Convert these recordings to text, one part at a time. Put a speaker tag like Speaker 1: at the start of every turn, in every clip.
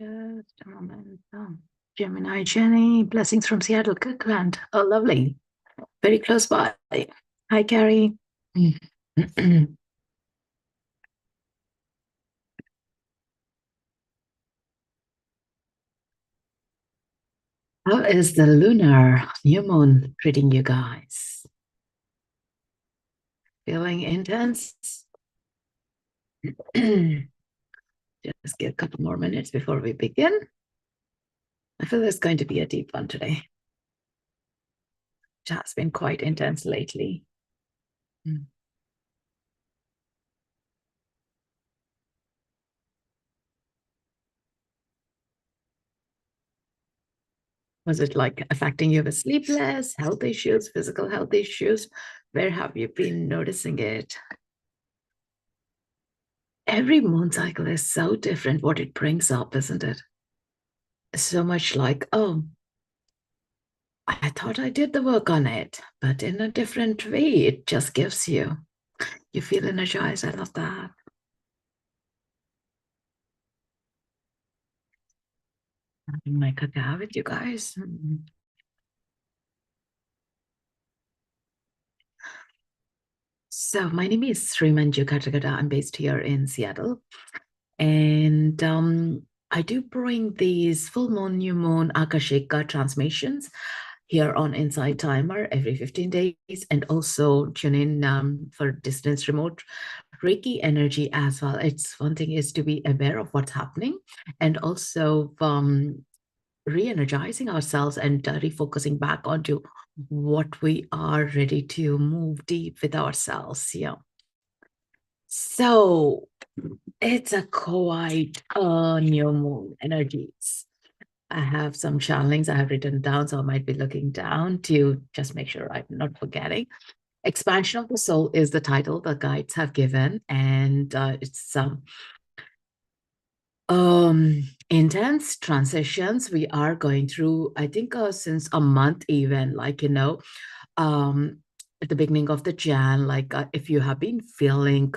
Speaker 1: Just a moment. Gemini Jenny, blessings from Seattle, Kirkland. Oh, lovely. Very close by. Hi, Carrie. How is the lunar new moon treating you guys? Feeling intense? Just give a couple more minutes before we begin. I feel it's going to be a deep one today. It has been quite intense lately. Was it like affecting you with sleepless, health issues, physical health issues? Where have you been noticing it? Every moon cycle is so different what it brings up, isn't it? So much like, oh, I thought I did the work on it, but in a different way, it just gives you. You feel energized. I love that. Having my cacao with you guys. So my name is Srimanju Katragadda. I'm based here in Seattle. And I do bring these full moon, new moon, Akashic transmissions here on Inside Timer every 15 days, and also tune in for distance remote Reiki energy as well. It's one thing is to be aware of what's happening, and also re-energizing ourselves and refocusing back onto what we are ready to move deep with ourselves. Yeah. So it's a quite new moon energies. I have some channelings I have written down, so I might be looking down to just make sure I'm not forgetting. Expansion of the Soul is the title the guides have given, and it's intense transitions we are going through. I think since a month, even like at the beginning of the Jan, like if you have been feeling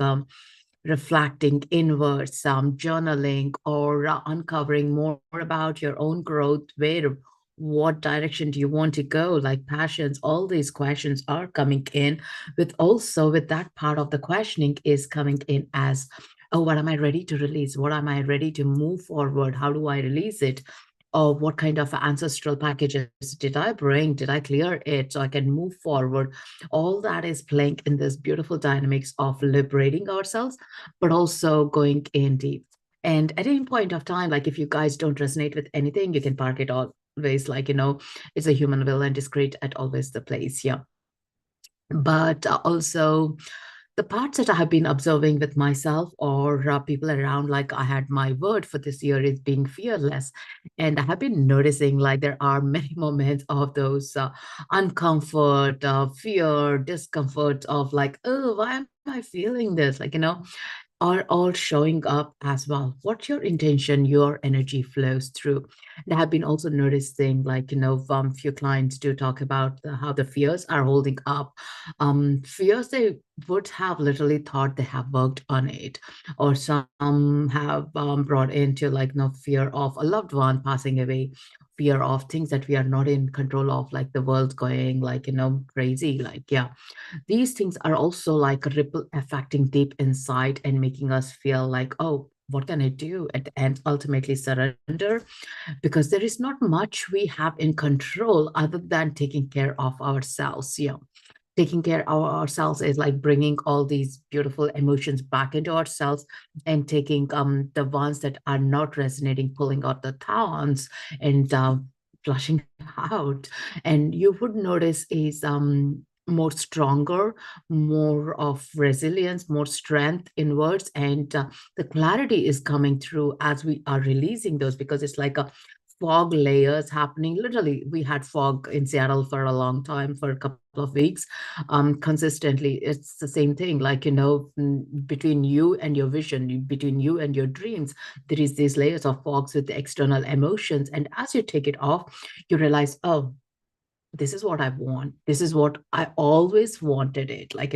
Speaker 1: reflecting inwards, some journaling, or uncovering more about your own growth, where, what direction do you want to go, like passions, all these questions are coming in. With also with that part of the questioning is coming in as, oh, what am I ready to release? What am I ready to move forward? How do I release it? Or what kind of ancestral packages did I bring? Did I clear it so I can move forward? All that is playing in this beautiful dynamics of liberating ourselves, but also going in deep. And at any point of time, like if you guys don't resonate with anything, you can park it always, like, it's a human will and discreet at always the place. Yeah. But also, the parts that I have been observing with myself or people around, like I had my word for this year is being fearless. And I have been noticing like there are many moments of those uncomfort, fear, discomfort of like, oh, why am I feeling this? Like, are all showing up as well. What's your intention, your energy flows through. And I have been also noticing, like, few clients do talk about how the fears are holding up. Fears they would have literally thought they have worked on it, or some have brought into like no fear of a loved one passing away, fear of things that we are not in control of, like the world going like crazy, like yeah, these things are also like a ripple affecting deep inside and making us feel like, oh, what can I do at the end? Ultimately surrender, because there is not much we have in control other than taking care of ourselves. Taking care of ourselves is like bringing all these beautiful emotions back into ourselves and taking the ones that are not resonating, pulling out the thorns and flushing out. And you would notice is more stronger, more of resilience, more strength inwards, and the clarity is coming through as we are releasing those, because it's like a fog layers happening. Literally, we had fog in Seattle for a long time, for a couple of weeks, consistently. It's the same thing, like, between you and your vision, between you and your dreams, there is these layers of fogs with the external emotions. And as you take it off, you realize, oh, this is what I want. This is what I always wanted it. Like,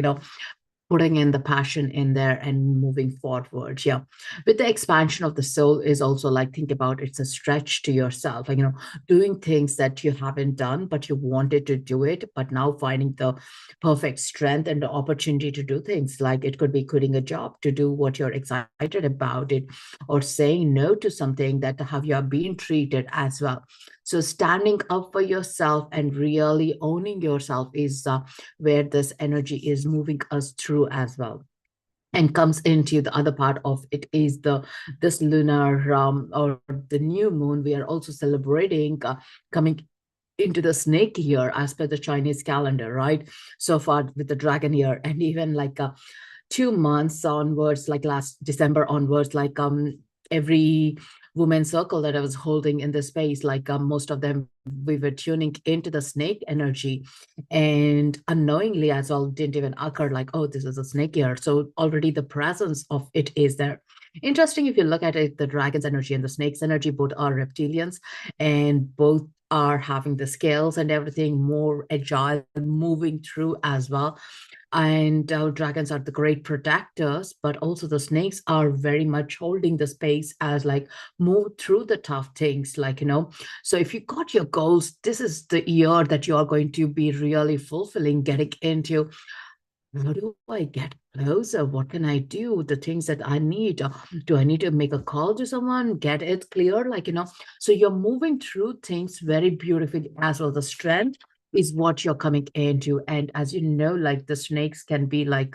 Speaker 1: putting in the passion in there and moving forward. Yeah. With the expansion of the soul is also like, think about it's a stretch to yourself, like, doing things that you haven't done, but you wanted to do it, but now finding the perfect strength and the opportunity to do things. Like it could be quitting a job to do what you're excited about it, or saying no to something that have you been treated as well. So standing up for yourself and really owning yourself is where this energy is moving us through as well, and comes into the other part of it is the this lunar or the new moon. We are also celebrating coming into the snake year as per the Chinese calendar, right? So far with the dragon year, and even like 2 months onwards, like last December onwards, like every women's circle that I was holding in this space, like most of them, we were tuning into the snake energy, and unknowingly as well didn't even occur like, oh, this is a snake year. So already the presence of it is there. Interesting, if you look at it, the dragon's energy and the snake's energy both are reptilians, and both are having the scales and everything more agile, moving through as well. And dragons are the great protectors, but also the snakes are very much holding the space as like move through the tough things, like, so if you got your goals, this is the year that you are going to be really fulfilling, getting into how do I get closer? What can I do? The things that I need. Do I need to make a call to someone? Get it clear? Like, so you're moving through things very beautifully as well. The strength is what you're coming into. And as you know, like the snakes can be like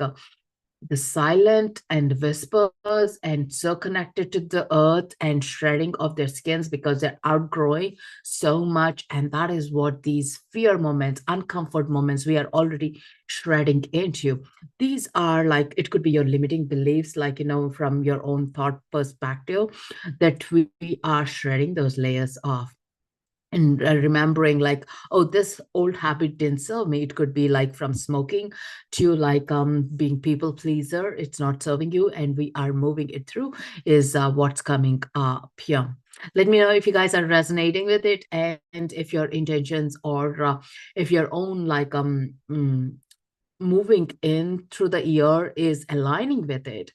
Speaker 1: the silent and whispers and so connected to the earth and shredding of their skins because they're outgrowing so much. And that is what these fear moments, uncomfort moments, we are already shredding into. These are like, it could be your limiting beliefs, like, from your own thought perspective, that we are shredding those layers off, and remembering like, oh, this old habit didn't serve me. It could be like from smoking to like being people pleaser, it's not serving you, and we are moving it through, is what's coming up here. Let me know if you guys are resonating with it, and if your intentions, or if your own like moving in through the year is aligning with it.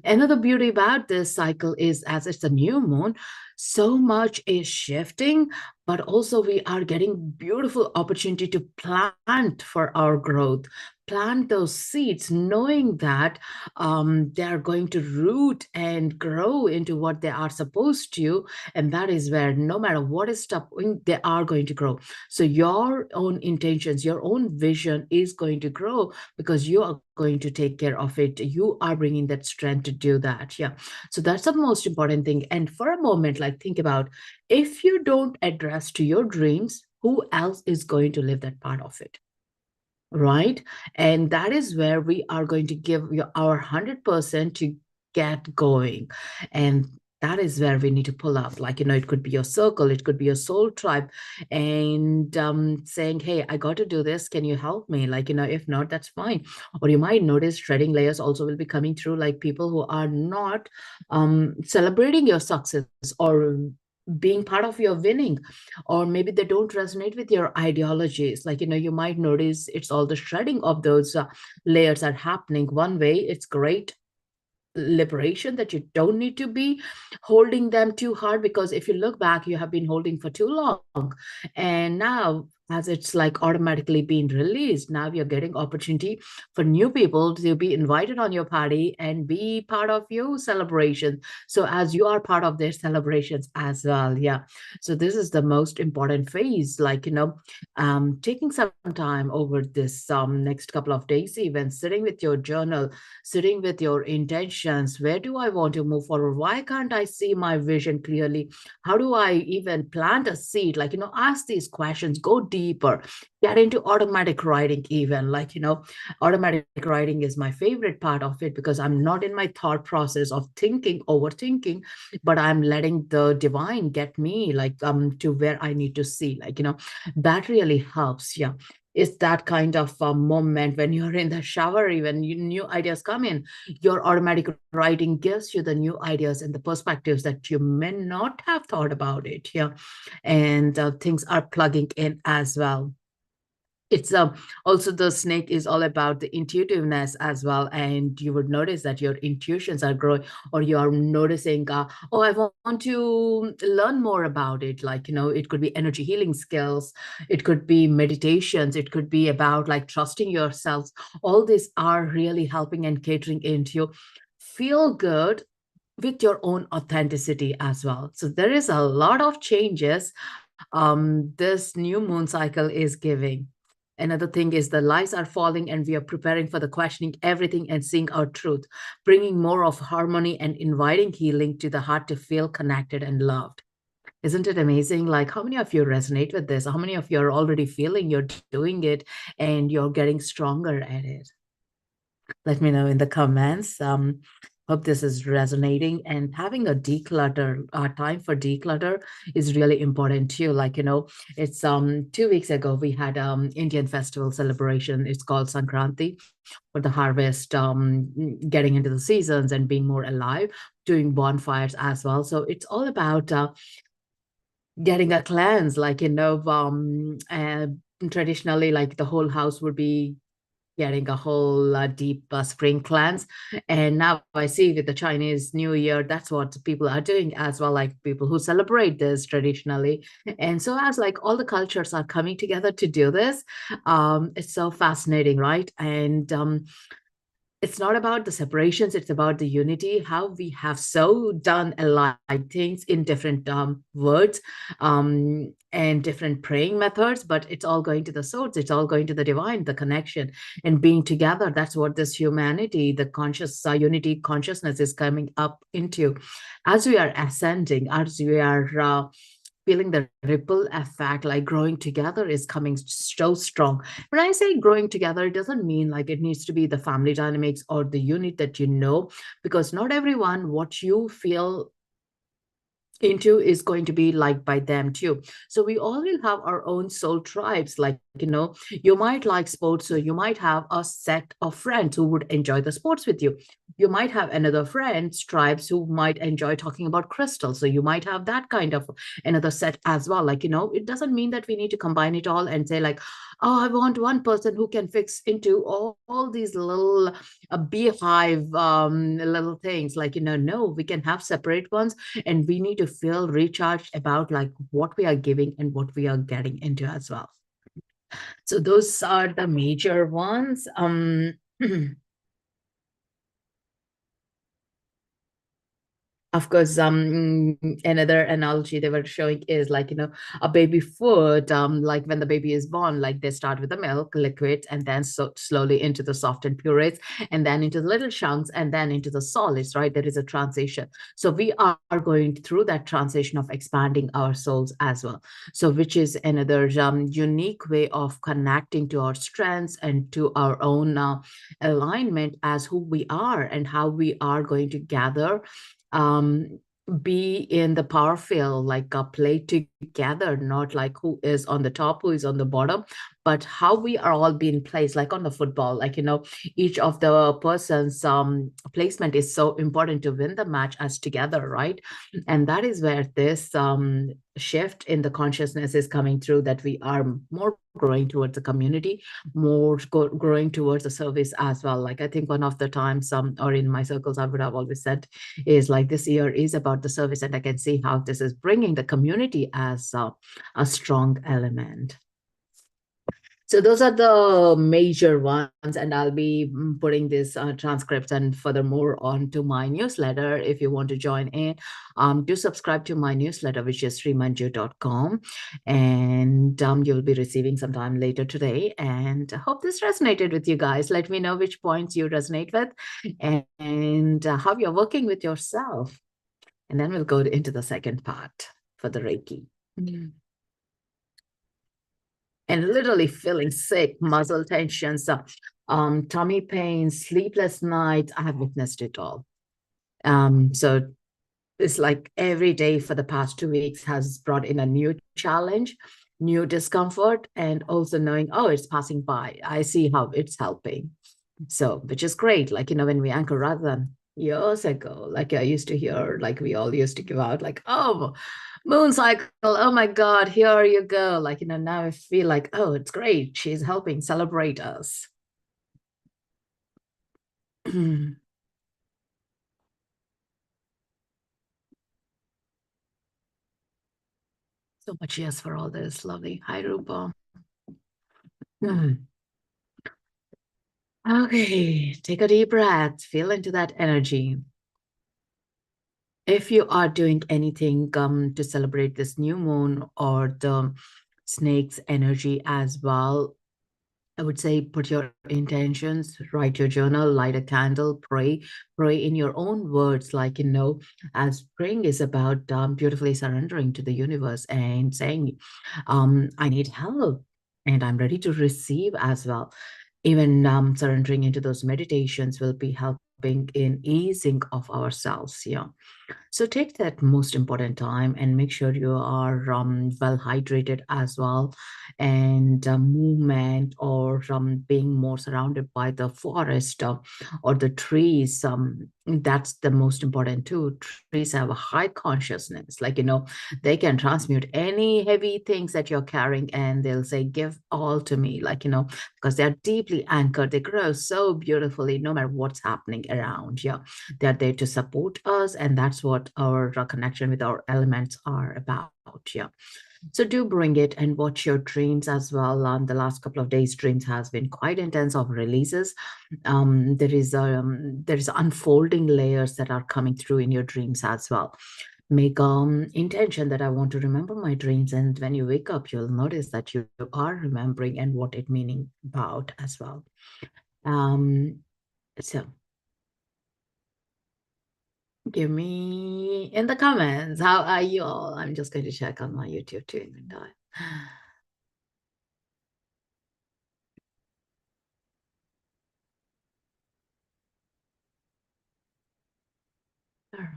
Speaker 1: Another beauty about this cycle is, as it's a new moon, so much is shifting, but also we are getting beautiful opportunity to plant for our growth, plant those seeds, knowing that they are going to root and grow into what they are supposed to. And that is where no matter what is stopping, they are going to grow. So your own intentions, your own vision is going to grow because you are going to take care of it. You are bringing that strength to do that. Yeah. So that's the most important thing. And for a moment, like, think about, if you don't address to your dreams, who else is going to live that part of it? Right. And that is where we are going to give our 100% to get going. And that is where we need to pull up. Like, it could be your circle, it could be your soul tribe, and saying, hey, I got to do this. Can you help me? Like, if not, that's fine. Or you might notice shredding layers also will be coming through, like people who are not celebrating your success or being part of your winning, or maybe they don't resonate with your ideologies. Like, you might notice it's all the shredding of those layers are happening. One way, it's great liberation, that you don't need to be holding them too hard, because if you look back, you have been holding for too long, and now as it's like automatically being released, now you're getting opportunity for new people to be invited on your party and be part of your celebration, so as you are part of their celebrations as well. Yeah. So this is the most important phase, like, taking some time over this next couple of days, even sitting with your journal, sitting with your intentions. Where do I want to move forward? Why can't I see my vision clearly? How do I even plant a seed? Like, ask these questions, go deeper, get into automatic writing, even. Like, automatic writing is my favorite part of it, because I'm not in my thought process of thinking, overthinking, but I'm letting the divine get me, like, to where I need to see. Like, that really helps. Yeah. It's that kind of moment when you're in the shower, even new ideas come in, your automatic writing gives you the new ideas and the perspectives that you may not have thought about it. Yeah. And things are plugging in as well. It's also the snake is all about the intuitiveness as well, and you would notice that your intuitions are growing, or you are noticing, oh, I want to learn more about it. Like, it could be energy healing skills, it could be meditations, it could be about like trusting yourselves. All these are really helping and catering into you feel good with your own authenticity as well. So there is a lot of changes this new moon cycle is giving. Another thing is the lies are falling, and we are preparing for the questioning everything and seeing our truth, bringing more of harmony and inviting healing to the heart to feel connected and loved. Isn't it amazing? Like, how many of you resonate with this? How many of you are already feeling you're doing it and you're getting stronger at it? Let me know in the comments. Hope this is resonating, and having a declutter time for declutter is really important too. Like, it's 2 weeks ago we had Indian festival celebration. It's called Sankranti, for the harvest, getting into the seasons and being more alive, doing bonfires as well. So it's all about getting a cleanse. Like, traditionally, like the whole house would be getting a whole deep spring cleanse. And now I see with the Chinese New Year, that's what people are doing as well, like people who celebrate this traditionally. And so as like all the cultures are coming together to do this, it's so fascinating, right? And it's not about the separations, it's about the unity, how we have so done alike things in different words, and different praying methods, but it's all going to the source, it's all going to the divine, the connection and being together. That's what this humanity, the conscious unity consciousness is coming up into as we are ascending, as we are feeling the ripple effect, like growing together is coming so strong. When I say growing together, it doesn't mean like it needs to be the family dynamics or the unit that because not everyone, what you feel into is going to be liked by them too. So we all will have our own soul tribes. Like, you might like sports, so you might have a set of friends who would enjoy the sports with you. You might have another friend's tribes who might enjoy talking about crystals. So you might have that kind of another set as well. Like, it doesn't mean that we need to combine it all and say like, oh, I want one person who can fix into all these little beehive little things. Like, no, we can have separate ones, and we need to feel recharged about like what we are giving and what we are getting into as well. So those are the major ones. Of course, another analogy they were showing is like, a baby food, like when the baby is born, like they start with the milk, liquid, and then so slowly into the soft and purees, and then into the little chunks, and then into the solids, right? There is a transition. So we are going through that transition of expanding our souls as well. So which is another unique way of connecting to our strengths and to our own alignment as who we are and how we are going to gather, um, be in the power field, like play together, not like who is on the top, who is on the bottom, but how we are all being placed, like on the football, like, each of the person's placement is so important to win the match as together, right? And that is where this shift in the consciousness is coming through, that we are more growing towards the community, more growing towards the service as well. Like I think one of the times, or in my circles, I would have always said is like this year is about the service, and I can see how this is bringing the community as a strong element. So those are the major ones, and I'll be putting these transcripts and furthermore onto my newsletter. If you want to join in, do subscribe to my newsletter, which is srimanju.com, and you'll be receiving sometime later today. And I hope this resonated with you guys. Let me know which points you resonate with, and how you're working with yourself. And then we'll go into the second part for the Reiki. And literally feeling sick, muscle tensions, tummy pains, sleepless nights. I have witnessed it all. So it's like every day for the past 2 weeks has brought in a new challenge, new discomfort, and also knowing, oh, it's passing by. I see how it's helping. So, which is great. Like, when we anchor rather than years ago, like I used to hear, like we all used to give out, like, oh, Moon cycle. Oh my God, here you go. Like, now I feel like, oh, it's great. She's helping celebrate us. So much yes for all this. Lovely. Hi, Rupa. Hmm. Okay, take a deep breath. Feel into that energy. If you are doing anything to celebrate this new moon or the snake's energy as well, I would say put your intentions, write your journal, light a candle, pray in your own words. Like, as praying is about beautifully surrendering to the universe and saying, I need help and I'm ready to receive as well. Even surrendering into those meditations will be helping in easing of ourselves. Yeah. So take that most important time and make sure you are well hydrated as well, and movement or being more surrounded by the forest or the trees. That's the most important too. Trees have a high consciousness, like they can transmute any heavy things that you're carrying, and they'll say, "Give all to me," like because they're deeply anchored. They grow so beautifully, no matter what's happening around. Yeah, they're there to support us, and that's what our connection with our elements are about. Yeah. So do bring it and watch your dreams as well. The last couple of days, dreams has been quite intense of releases. There is unfolding layers that are coming through in your dreams as well. Make intention that I want to remember my dreams, and when you wake up, you'll notice that you are remembering and what it meaning about as well. Um, so give me in the comments. How are you all? I'm just going to check on my YouTube too in the meantime. All right.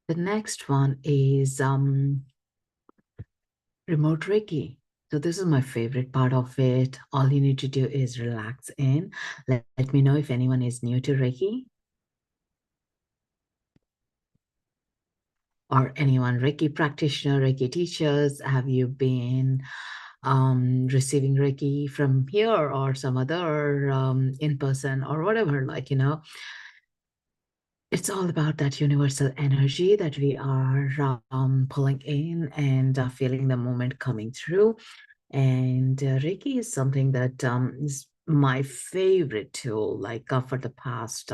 Speaker 1: The next one is remote Reiki. So this is my favorite part of it. All you need to do is relax in. Let me know if anyone is new to Reiki or anyone Reiki practitioner, Reiki teachers. Have you been receiving Reiki from here or some other in person or whatever? It's all about that universal energy that we are pulling in and feeling the moment coming through. And Reiki is something that is my favorite tool, like for the past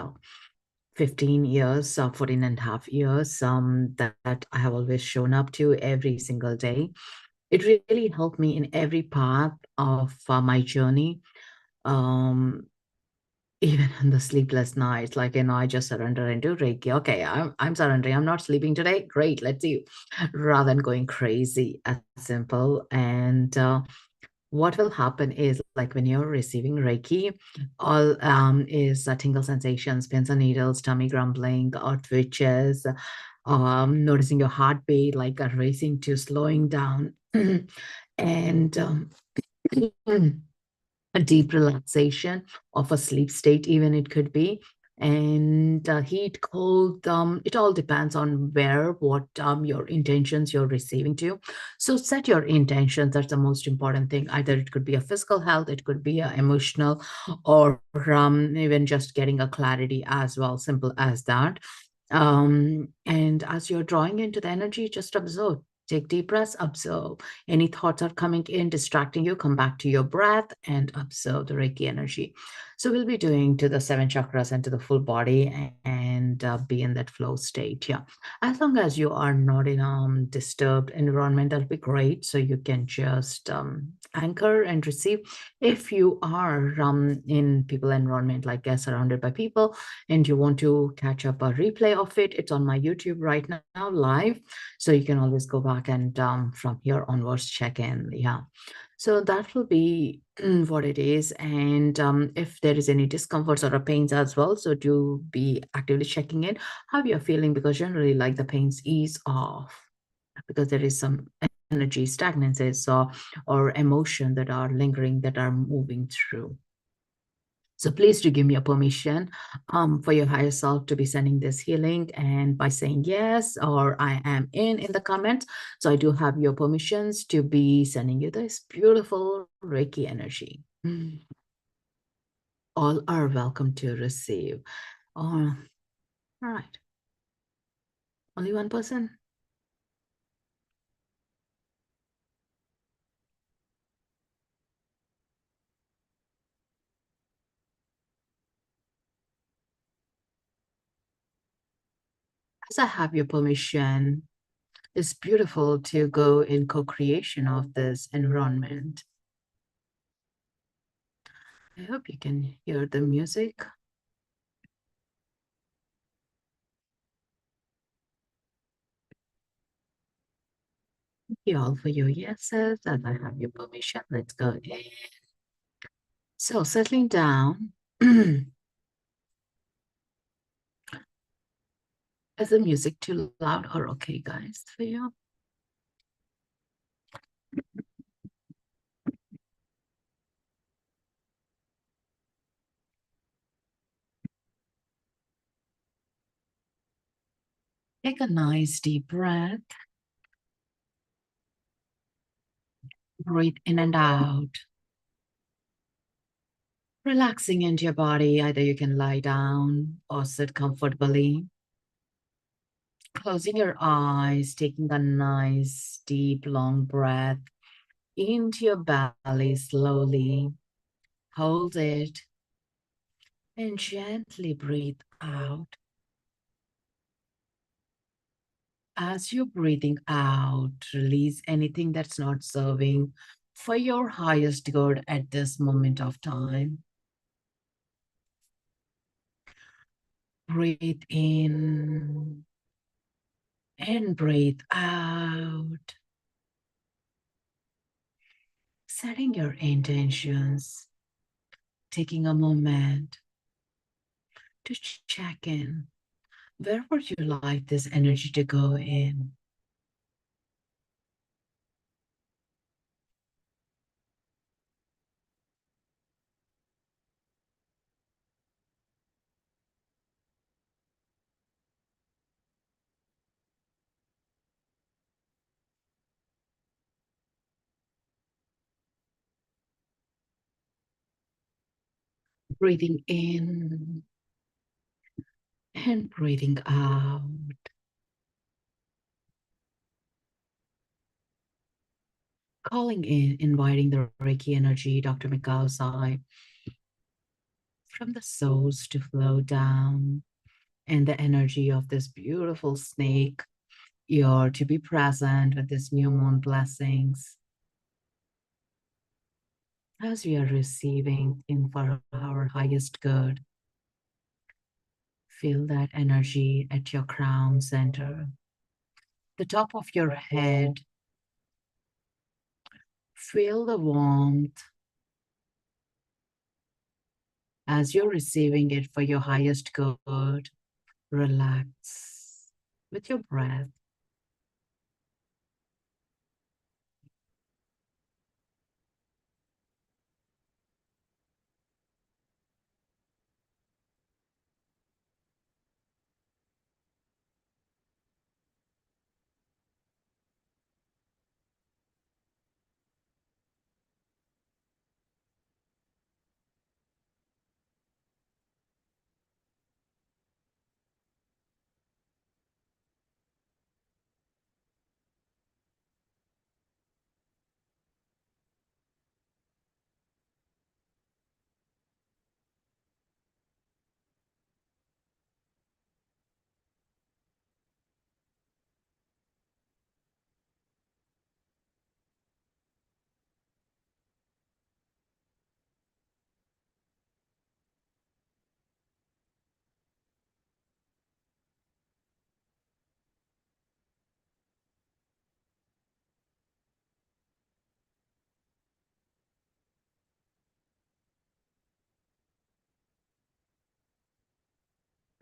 Speaker 1: 15 years, 14 and a half years, that I have always shown up to every single day. It really helped me in every part of my journey. Um, Even on the sleepless nights, I just surrender and do Reiki. Okay, I'm surrendering. I'm not sleeping today. Great, let's see. Rather than going crazy, as simple. And what will happen is like when you're receiving Reiki, all is tingle sensations, pins and needles, tummy grumbling, or twitches, noticing your heartbeat like racing to slowing down, and a deep relaxation of a sleep state, even it could be. And heat, cold, it all depends on what your intentions you're receiving to. So set your intentions. That's the most important thing. Either it could be a physical health, it could be a emotional, or even just getting a clarity as well. Simple as that. And as you're drawing into the energy, just observe. Take deep breaths, observe. Any thoughts are coming in, distracting you, come back to your breath and observe the Reiki energy. So we'll be doing to the seven chakras and to the full body and be in that flow state. Yeah. As long as you are not in a disturbed environment, that'll be great. So you can just anchor and receive. If you are in people environment, like surrounded by people, and you want to catch up a replay of it, it's on my YouTube right now, live. So you can always go back and from here onwards check in. Yeah. So that will be what it is. And if there is any discomforts or pains as well, so do be actively checking in how you're feeling, because generally like the pains ease off because there is some energy stagnancies or emotion that are lingering, that are moving through. So please do give me a permission for your higher self to be sending this healing, and by saying yes or I am in the comments. So I do have your permissions to be sending you this beautiful Reiki energy. All are welcome to receive. All right. Only one person? As I have your permission, it's beautiful to go in co-creation of this environment. I hope you can hear the music. Thank you all for your yeses, and I have your permission. Let's go in. So settling down. Is the music too loud or okay, guys, for you? Take a nice deep breath. Breathe in and out. Relaxing into your body. Either you can lie down or sit comfortably. Closing your eyes, taking a nice, deep, long breath into your belly slowly. Hold it and gently breathe out. As you're breathing out, release anything that's not serving for your highest good at this moment of time. Breathe in and breathe out. Setting your intentions, taking a moment to check in. Where would you like this energy to go in? Breathing in and breathing out. Calling in, inviting the Reiki energy, Dr. Mikao's side, from the soles to flow down, and the energy of this beautiful snake. You're to be present with this new moon blessings as we are receiving in for our highest good. Feel that energy at your crown center, the top of your head. Feel the warmth as you're receiving it for your highest good. Relax with your breath.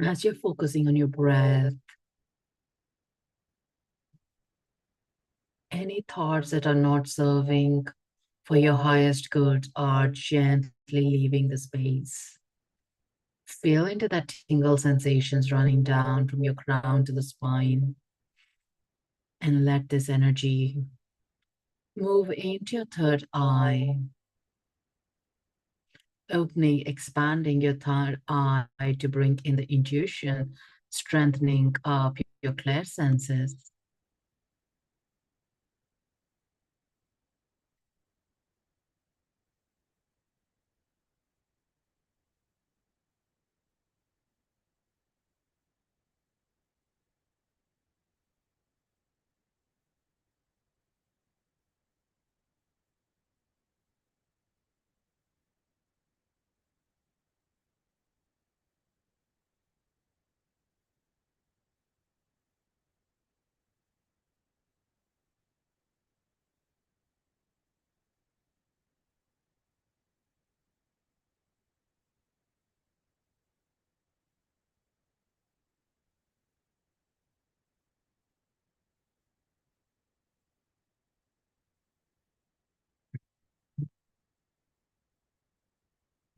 Speaker 1: As you're focusing on your breath, any thoughts that are not serving for your highest good are gently leaving the space. Feel into that tingle sensations running down from your crown to the spine, and let this energy move into your third eye, opening, expanding your third eye to bring in the intuition, strengthening up your clear senses.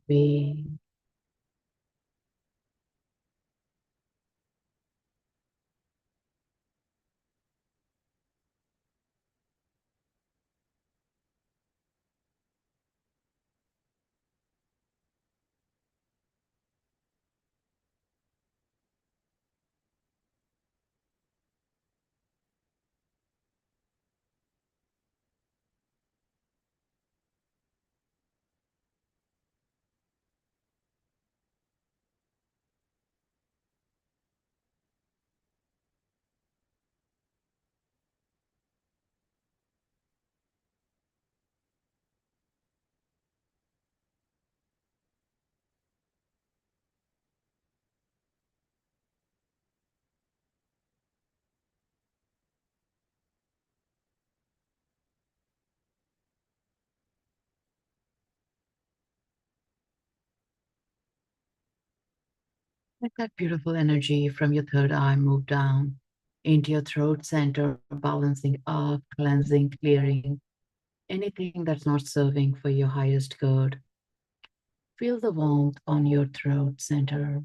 Speaker 1: Be Let that beautiful energy from your third eye move down into your throat center, balancing up, cleansing, clearing anything that's not serving for your highest good. Feel the warmth on your throat center.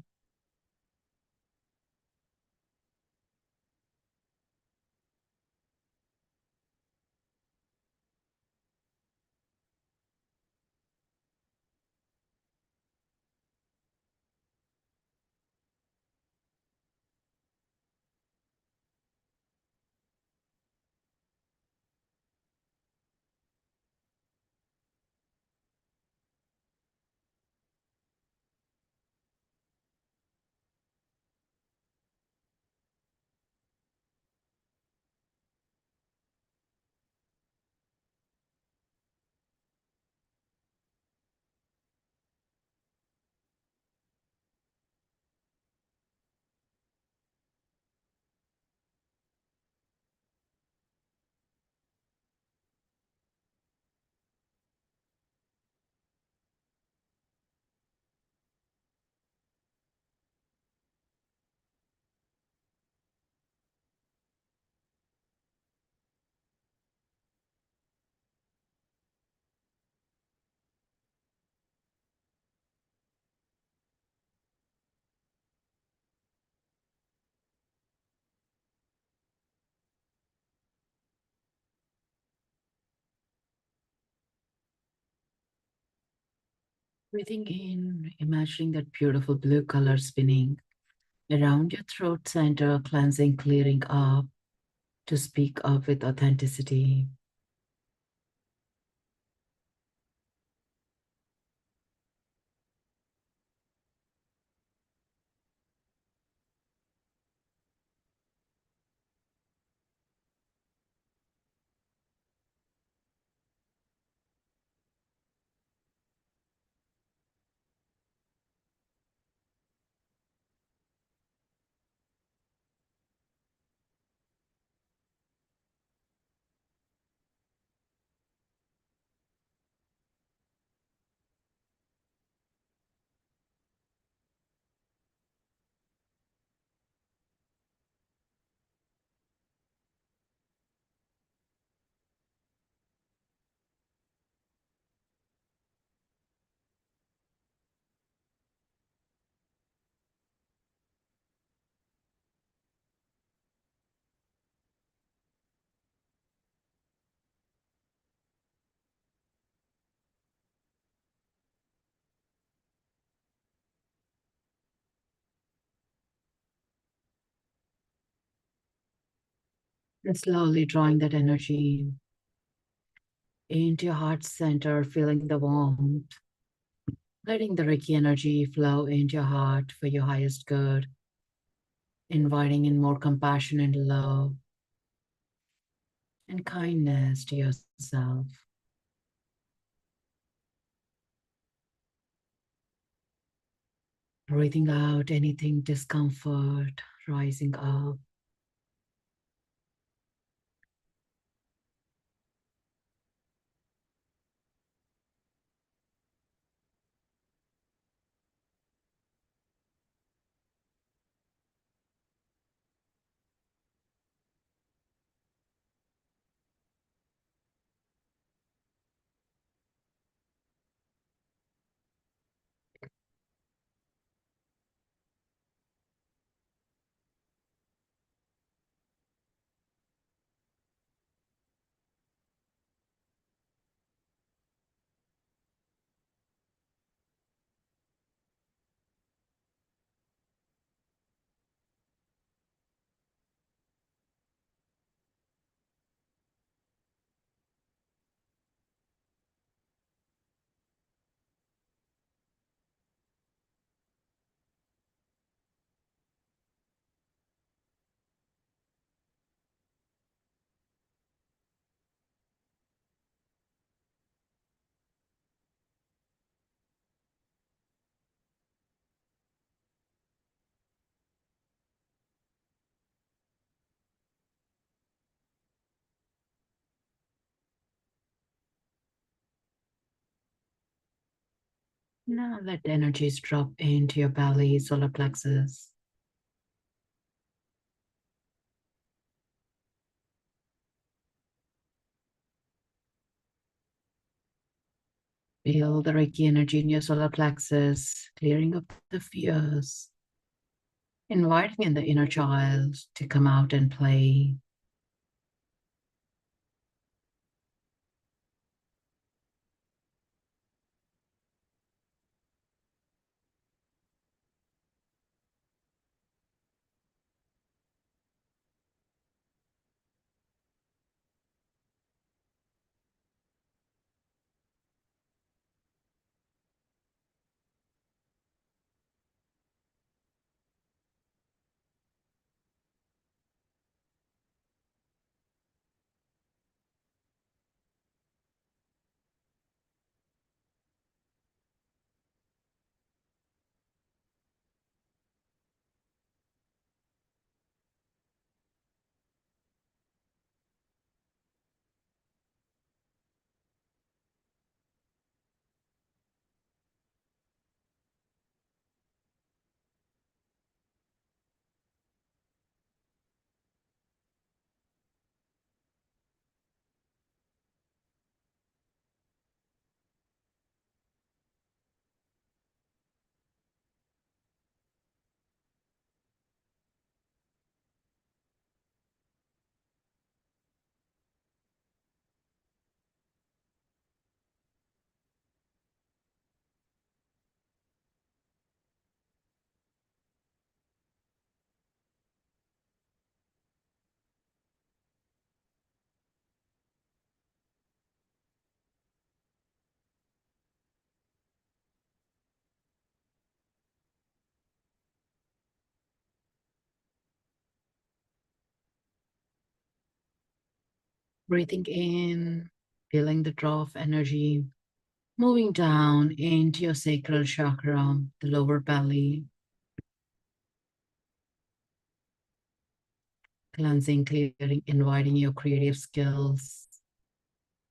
Speaker 1: Breathing in, imagining that beautiful blue color spinning around your throat center, cleansing, clearing up to speak up with authenticity. And slowly drawing that energy into your heart center, feeling the warmth, letting the Reiki energy flow into your heart for your highest good, inviting in more compassion and love and kindness to yourself. Breathing out anything discomfort, rising up. Now let the energies drop into your belly, solar plexus. Feel the Reiki energy in your solar plexus, clearing up the fears, inviting in the inner child to come out and play. Breathing in, feeling the draw of energy, moving down into your sacral chakra, the lower belly, cleansing, clearing, inviting your creative skills,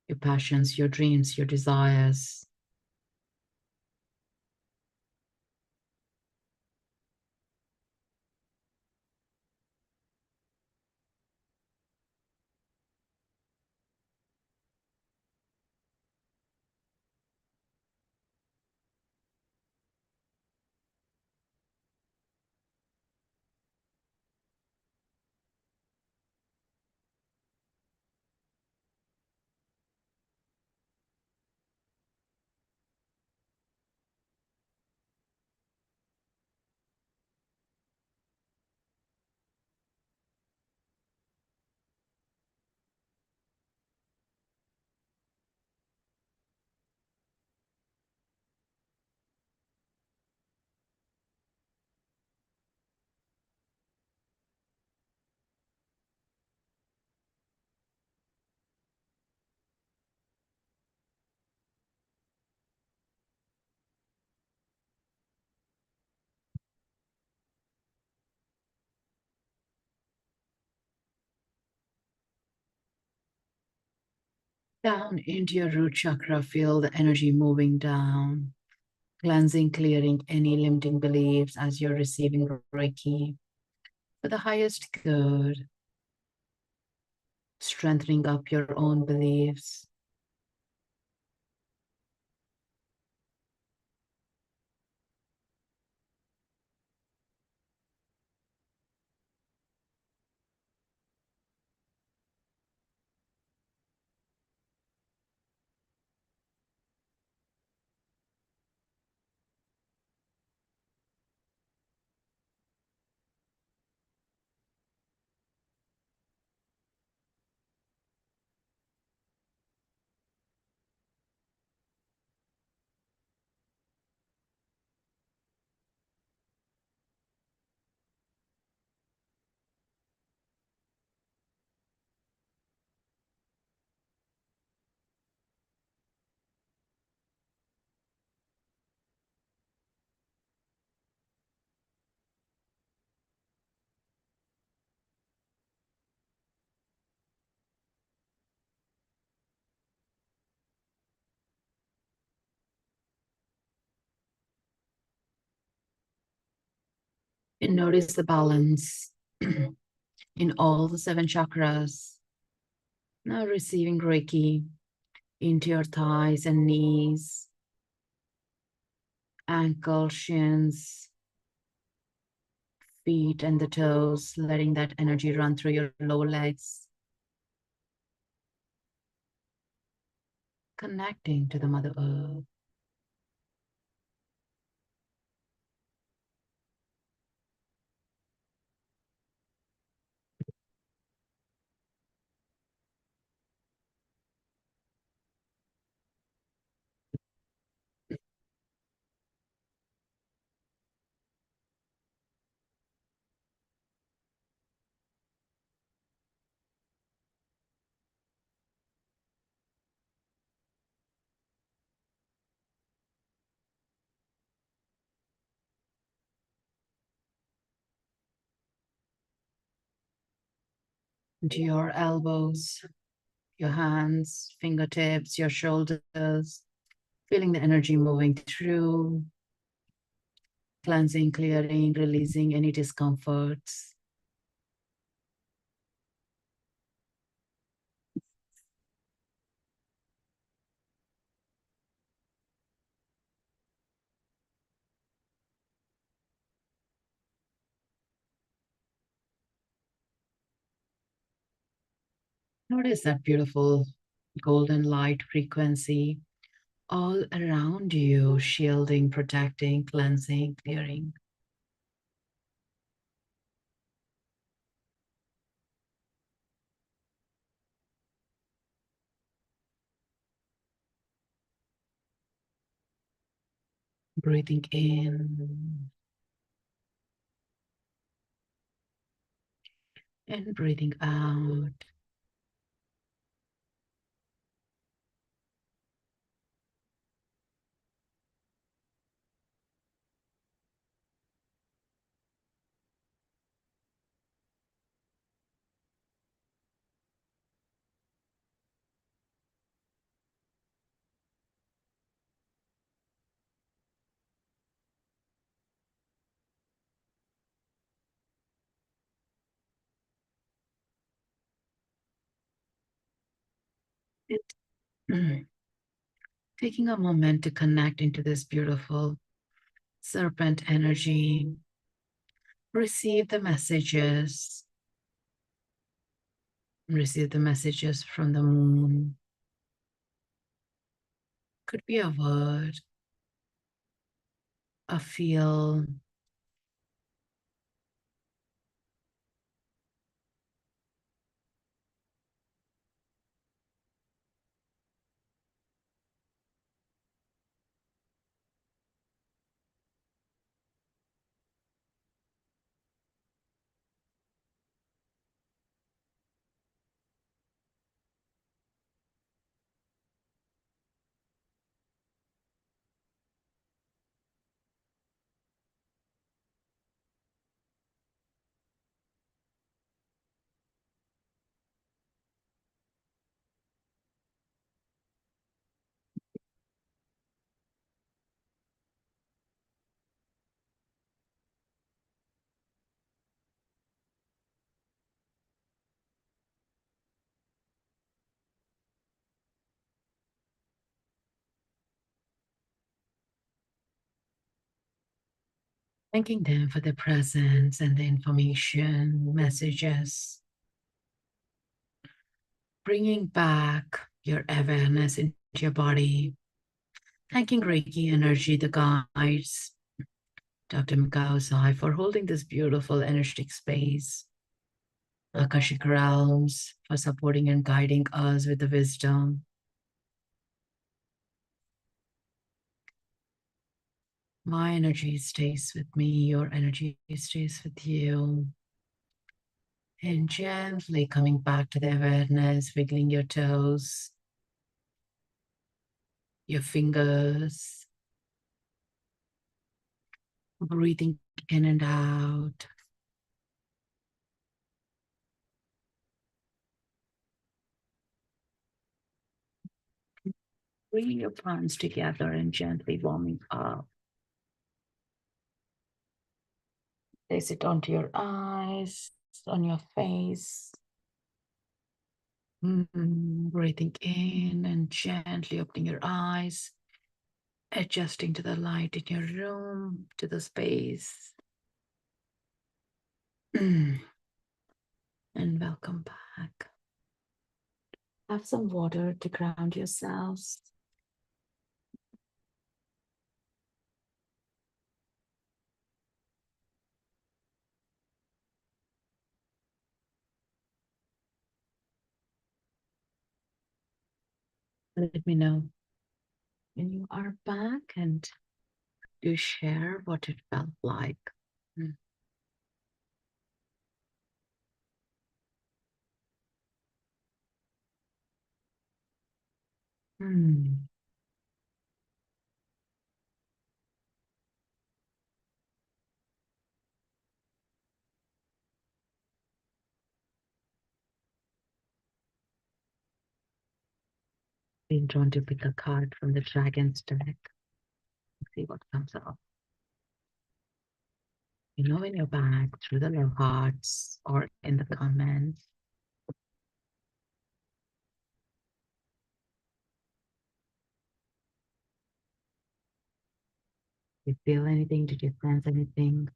Speaker 1: your passions, your dreams, your desires. Down into your root chakra, feel the energy moving down, cleansing, clearing any limiting beliefs as you're receiving Reiki for the highest good, strengthening up your own beliefs. And notice the balance in all the seven chakras. Now receiving Reiki into your thighs and knees, ankle, shins, feet, and the toes, letting that energy run through your lower legs, connecting to the Mother Earth. Into your elbows, your hands, fingertips, your shoulders, feeling the energy moving through, cleansing, clearing, releasing any discomforts. Notice that beautiful golden light frequency all around you, shielding, protecting, cleansing, clearing. Breathing in and breathing out. And taking a moment to connect into this beautiful serpent energy, receive the messages, receive the messages from the moon. Could be a word, a feel, Thanking them for their presence and the information, messages, bringing back your awareness into your body. Thanking Reiki energy, the guides, Dr. Mikao Sai, for holding this beautiful energetic space. Akashic realms for supporting and guiding us with the wisdom. My energy stays with me, your energy stays with you. And gently coming back to the awareness, wiggling your toes, your fingers, breathing in and out. Bring your palms together and gently warming up. Place it onto your eyes, on your face. Breathing in and gently opening your eyes, adjusting to the light in your room, to the space. And welcome back. Have some water to ground yourselves. Let me know when you are back and you share what it felt like. Mm. Being drawn to pick a card from the Dragon's deck. See what comes up. You know, in your back, through the love hearts or in the comments. Did you feel anything? Did you sense anything?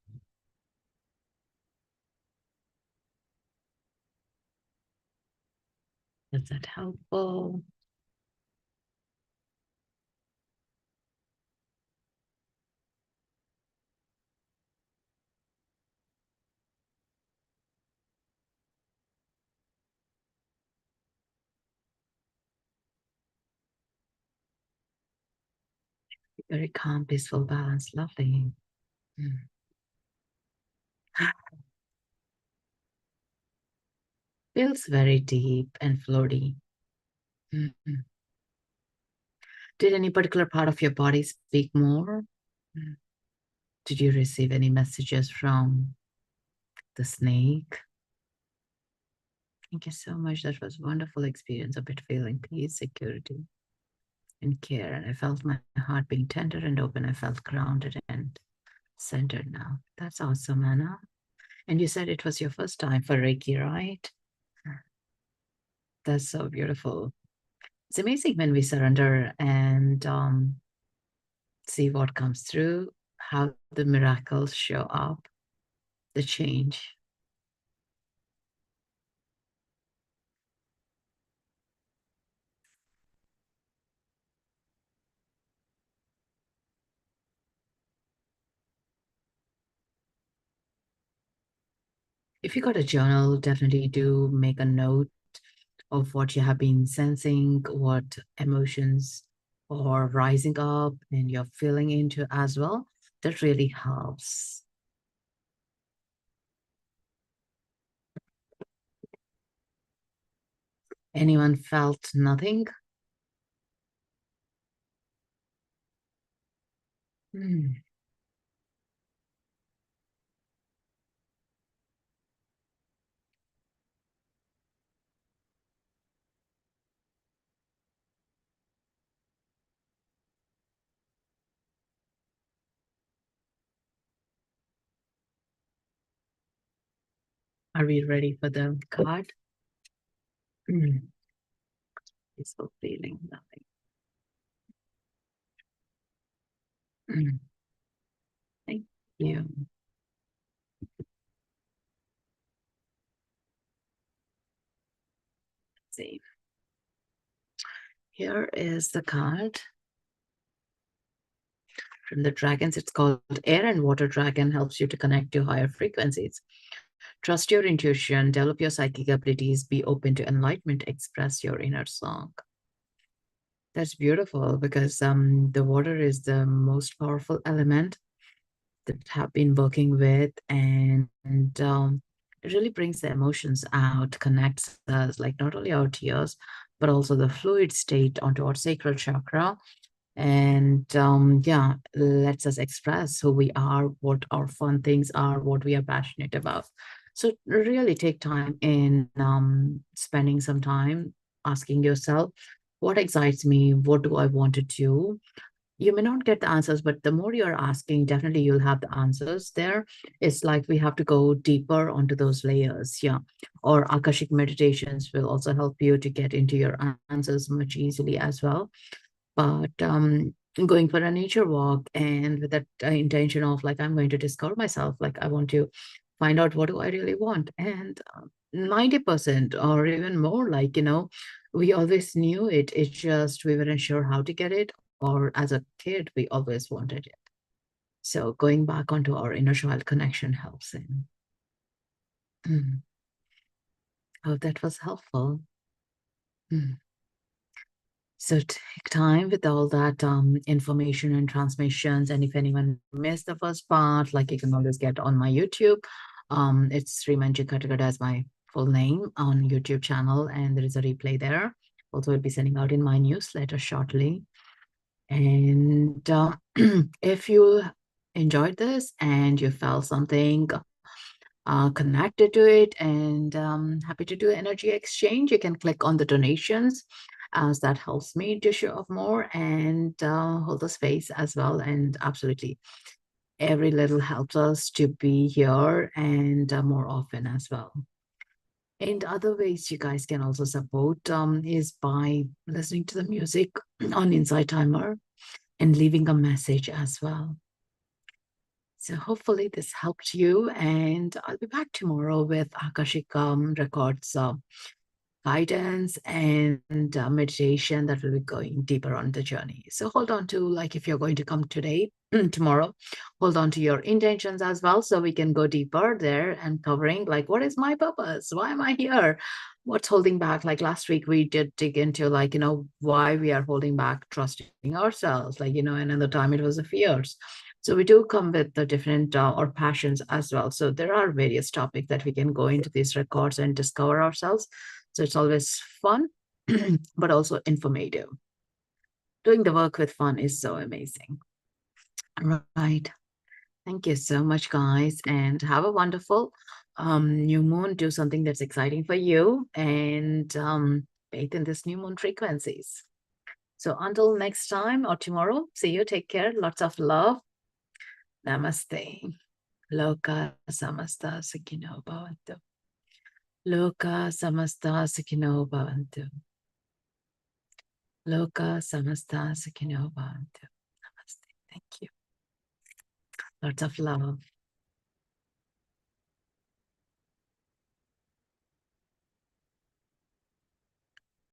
Speaker 1: Was that helpful? Very calm, peaceful, balanced, lovely. Feels very deep and floaty. Mhm. Did any particular part of your body speak more? Mm. Did you receive any messages from the snake? Thank you so much. That was a wonderful experience of it feeling peace, security, and care. And I felt my heart being tender and open. I felt grounded and centered now. That's awesome, Anna. And you said it was your first time for Reiki, right? That's so beautiful. It's amazing when we surrender and see what comes through, how the miracles show up, the change. If you got a journal, definitely do make a note of what you have been sensing, what emotions are rising up and you're feeling into as well. That really helps. Anyone felt nothing? Hmm. Are we ready for the card? Hmm. Peaceful feeling, nothing. Hmm. Thank you. See, here is the card from the dragons. It's called Air and Water Dragon, helps you to connect to higher frequencies. Trust your intuition, develop your psychic abilities, be open to enlightenment, express your inner song. That's beautiful because the water is the most powerful element that have been working with, and it really brings the emotions out, connects us, like not only our tears, but also the fluid state onto our sacral chakra. And yeah, lets us express who we are, what our fun things are, what we are passionate about. So really take time in spending some time asking yourself, what excites me? What do I want to do? You may not get the answers, but the more you're asking, definitely you'll have the answers there. It's like we have to go deeper onto those layers. Yeah. Or Akashic meditations will also help you to get into your answers much easily as well. But going for a nature walk and with that intention of like, I'm going to discover myself, like, I want to find out what do I really want. And 90% or even more, like, we always knew it. It's just we weren't sure how to get it, or as a kid, we always wanted it. So going back onto our inner child connection helps in. Hope that was helpful. Mm. So take time with all that information and transmissions. And if anyone missed the first part, like you can always get on my YouTube. It's Srimanju Katragadda as my full name on YouTube channel, and there is a replay there. Also, I'll be sending out in my newsletter shortly. And if you enjoyed this and you felt something connected to it, and happy to do energy exchange, you can click on the donations, as that helps me to show up more and hold the space as well. And absolutely, every little helps us to be here and more often as well. And other ways you guys can also support is by listening to the music on Inside Timer and leaving a message as well. So hopefully this helped you, and I'll be back tomorrow with Akashic Records guidance and meditation that will be going deeper on the journey. So hold on to, like, if you're going to come today, tomorrow, hold on to your intentions as well, so we can go deeper there and covering, like, what is my purpose? Why am I here? What's holding back? Like last week, we did dig into, like, why we are holding back, trusting ourselves, like, another time it was the fears. So we do come with the different or passions as well. So there are various topics that we can go into these records and discover ourselves. So it's always fun, but also informative. Doing the work with fun is so amazing. Right. Thank you so much, guys, and have a wonderful new moon. Do something that's exciting for you, and bathe in this new moon frequencies. So until next time or tomorrow, see you. Take care. Lots of love. Namaste. Loka samasta sukhino bhavantu. Loka samasta sukhino bhavantu. Loka samasta sukhino bhavantu. Namaste. Thank you. Lots of love.